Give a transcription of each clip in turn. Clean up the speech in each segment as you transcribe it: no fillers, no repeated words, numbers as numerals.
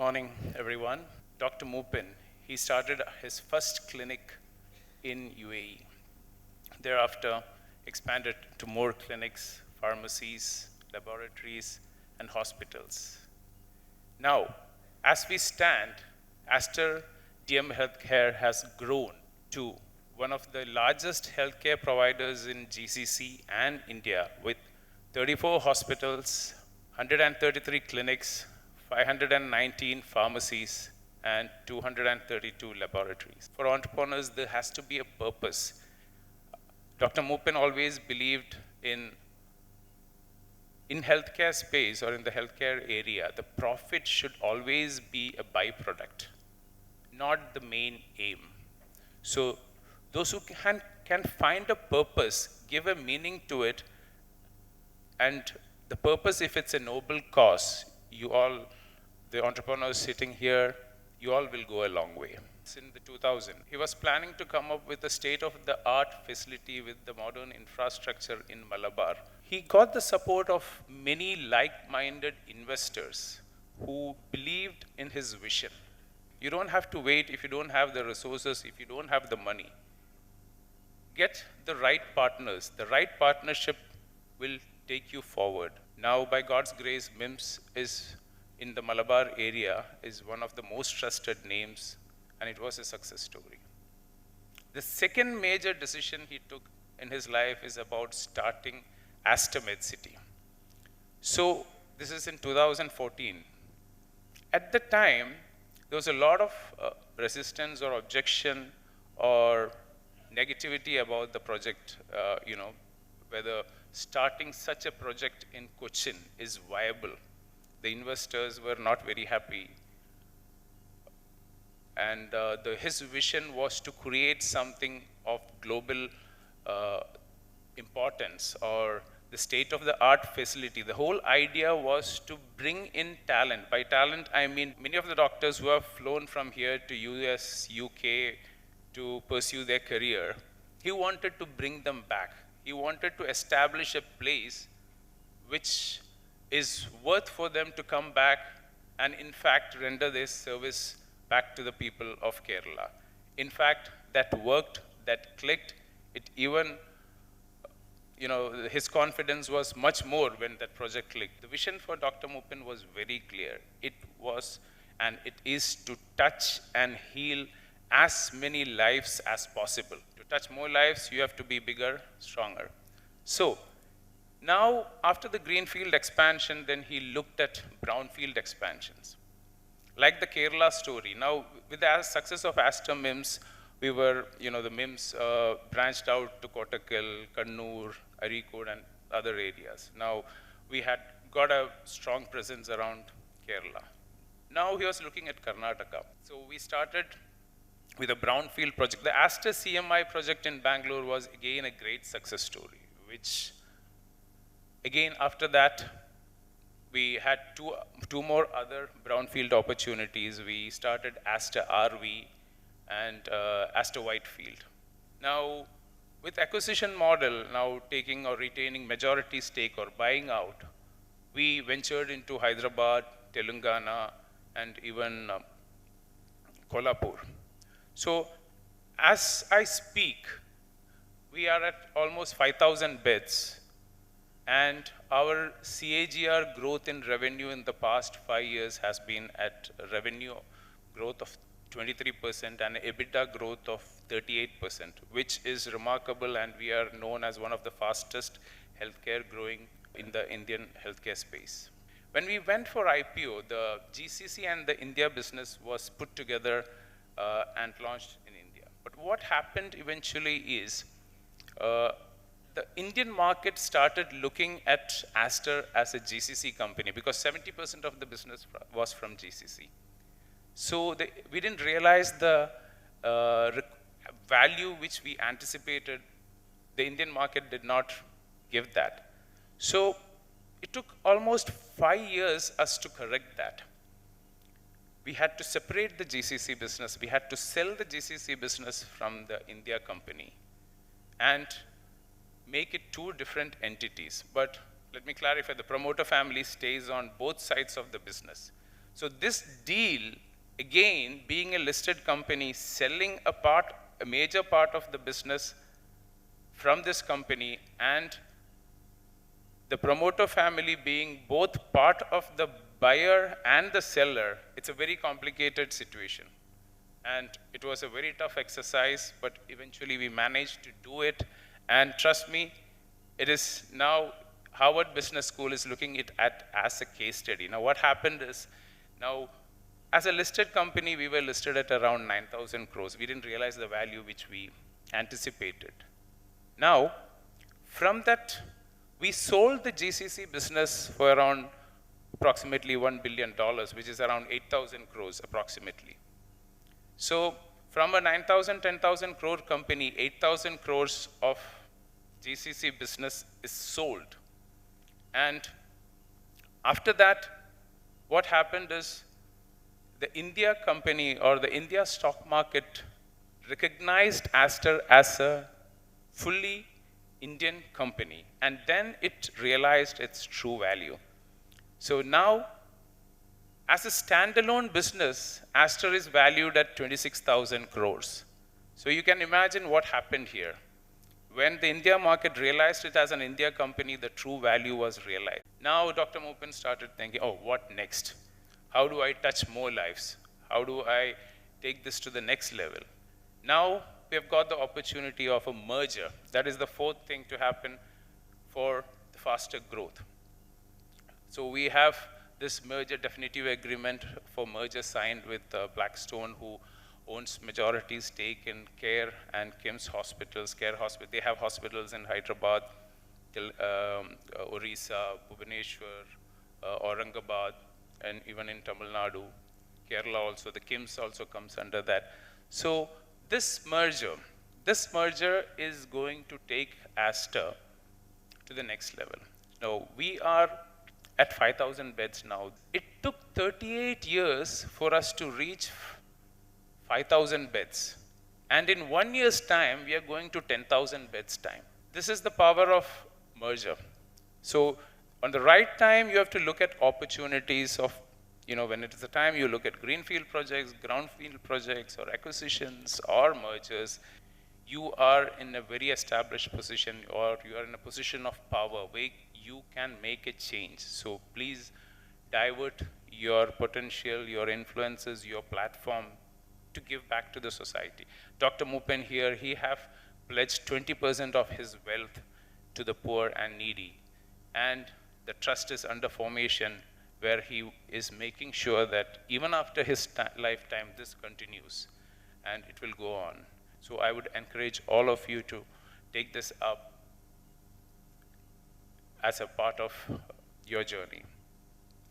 Morning, everyone. Dr. Moopen, he started his first clinic in UAE. Thereafter, expanded to more clinics, pharmacies, laboratories, and hospitals. Now, as we stand, Aster DM Healthcare has grown to one of the largest healthcare providers in GCC and India with 34 hospitals, 133 clinics, 519 pharmacies, and 232 laboratories. For entrepreneurs, there has to be a purpose. Dr. Moopen always believed in healthcare space or in the healthcare area, the profit should always be a byproduct, not the main aim. So those who can find a purpose, give a meaning to it, and the purpose, if it's a noble cause, you all, the entrepreneurs sitting here, you all will go a long way. In the 2000, he was planning to come up with a state-of-the-art facility with the modern infrastructure in Malabar. He got the support of many like-minded investors who believed in his vision. You don't have to wait if you don't have the resources, if you don't have the money. Get the right partners. The right partnership will take you forward. Now, by God's grace, MIMS is in the Malabar area, is one of the most trusted names, and it was a success story. The second major decision he took in his life is about starting Aster Medcity. So this is in 2014. At the time, there was a lot of resistance or objection or negativity about the project, whether starting such a project in Cochin is viable. The investors were not very happy. And his vision was to create something of global importance, or the state-of-the-art facility. The whole idea was to bring in talent. By talent, I mean many of the doctors who have flown from here to US, UK to pursue their career. He wanted to bring them back. He wanted to establish a place which is worth for them to come back and in fact render this service back to the people of Kerala. In fact, that worked, that clicked. It even, his confidence was much more when that project clicked. The vision for Dr. Moopen was very clear. It was, and it is, to touch and heal as many lives as possible. To touch more lives, you have to be bigger, stronger. So, now, after the greenfield expansion, then he looked at brownfield expansions. Like the Kerala story. Now, with the success of Aster MIMS, we were, the MIMS branched out to Kottakkal, Kannur, Arikod, and other areas. Now, we had got a strong presence around Kerala. Now, he was looking at Karnataka. So, we started with a brownfield project. The Aster CMI project in Bangalore was again a great success story, which, again, after that, we had two more other brownfield opportunities. We started Aster RV and Aster Whitefield. Now, with acquisition model, now taking or retaining majority stake or buying out, we ventured into Hyderabad, Telangana, and even Kolhapur. So, as I speak, we are at almost 5,000 beds. And our CAGR growth in revenue in the past 5 years has been at revenue growth of 23% and EBITDA growth of 38%, which is remarkable, and we are known as one of the fastest healthcare growing in the Indian healthcare space. When we went for IPO, the GCC and the India business was put together and launched in India. But what happened eventually is, the Indian market started looking at Aster as a GCC company because 70% of the business was from GCC. So we didn't realize the value which we anticipated. The Indian market did not give that. So it took almost 5 years us to correct that. We had to separate the GCC business. We had to sell the GCC business from the India company and make it two different entities. But let me clarify, the promoter family stays on both sides of the business. So this deal, again, being a listed company, selling a major part of the business from this company, and the promoter family being both part of the buyer and the seller, it's a very complicated situation. And it was a very tough exercise, but eventually we managed to do it. And trust me, it is now Harvard Business School is looking at as a case study. Now what happened is, now as a listed company, we were listed at around 9,000 crores. We didn't realize the value which we anticipated. Now, from that, we sold the GCC business for around approximately $1 billion, which is around 8,000 crores approximately. So from a 9,000, 10,000 crore company, 8,000 crores of GCC business is sold. And after that, what happened is the India company or the India stock market recognized Aster as a fully Indian company, and then it realized its true value. So now, as a standalone business, Aster is valued at 26,000 crores. So you can imagine what happened here. When the India market realized it as an India company, the true value was realized. Now Dr. Moopen started thinking, oh, what next? How do I touch more lives? How do I take this to the next level? Now we have got the opportunity of a merger. That is the fourth thing to happen for the faster growth. So we have this merger definitive agreement for merger signed with Blackstone, who owns majority stake in CARE and KIMS hospitals. CARE hospital, they have hospitals in Hyderabad, Orissa, Bhubaneswar, Aurangabad, and even in Tamil Nadu, Kerala also. The KIMS also comes under that. So this merger is going to take Aster to the next level. Now, we are at 5,000 beds now. It took 38 years for us to reach 5,000 beds. And in 1 year's time, we are going to 10,000 beds time. This is the power of merger. So on the right time, you have to look at opportunities of, when it is the time, you look at greenfield projects, brownfield projects, or acquisitions, or mergers. You are in a very established position, or you are in a position of power where you can make a change. So please divert your potential, your influences, your platform to give back to the society. Dr. Moopen here, he have pledged 20% of his wealth to the poor and needy. And the trust is under formation, where he is making sure that even after his lifetime, this continues and it will go on. So I would encourage all of you to take this up as a part of your journey.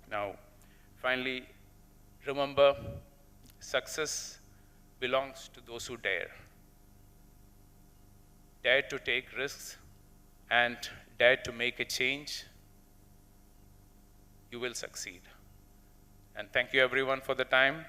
Now, finally, remember, success belongs to those who dare. Dare to take risks and dare to make a change. You will succeed. And thank you everyone for the time.